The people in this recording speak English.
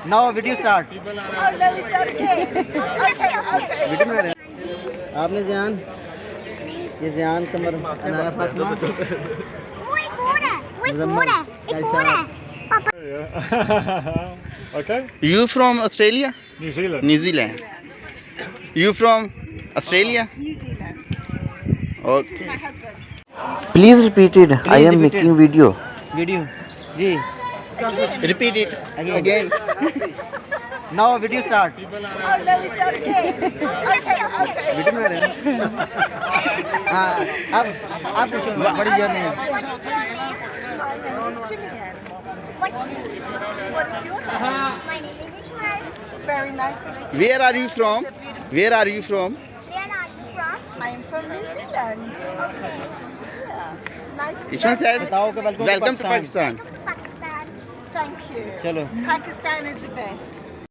Now video start. Oh no, we start again. Okay. Video में आपने ज़ियान ये ज़ियान कमर अनाया फातिमा वो एक और है पापा Okay. You from Australia? New Zealand. New Zealand. You from Australia? New Zealand. Okay. My husband. Please repeat it. I am repeat it. making video. Video. जी. Repeat it again. Now video start. Oh no, we start again. Okay. Video में हाँ अब पूछो what is your name? My name is Gillian. What is your name? My name is Ishmael. Very nice to meet you. Where are you from? It's a beautiful- Where are you from? Where are you from? I am from New Zealand. Yeah. Nice to Ishmael meet said, you. welcome to Pakistan. Pakistan. Thank you. चलो Pakistan is the best.